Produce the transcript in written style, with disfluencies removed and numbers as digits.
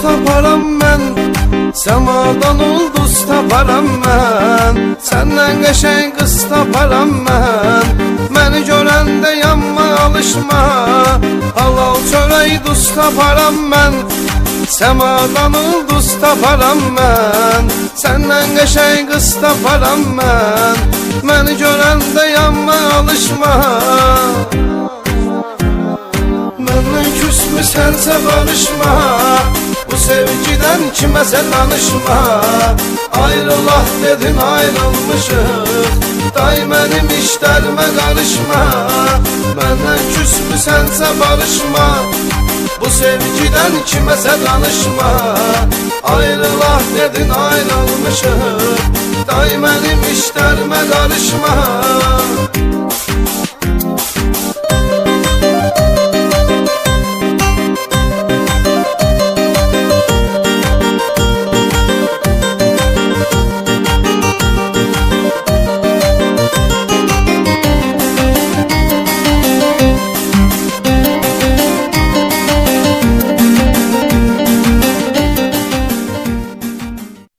taparam mən, səmadan ulduz taparam mən. Səndən qəşəng qız taparam mən. Məni görəndə yanma alışma, halal çörək duz taparam mən. Səmadan ulduz taparam mən. Səndən qəşəng qız taparam mən. Məni görəndə yanma alışma. Məndən küsmüsənsə barışma, bu sevgidən kiməsə danışma. Ayrılaq dedin ayrılmışıq, day mənim işlərimə qarışma. Məndən küsmüsənsə barışma, bu sevgidən kiməsə danışma. Ayrılaq dedin ayrılmışıq, day mənim işlərimə qarışma.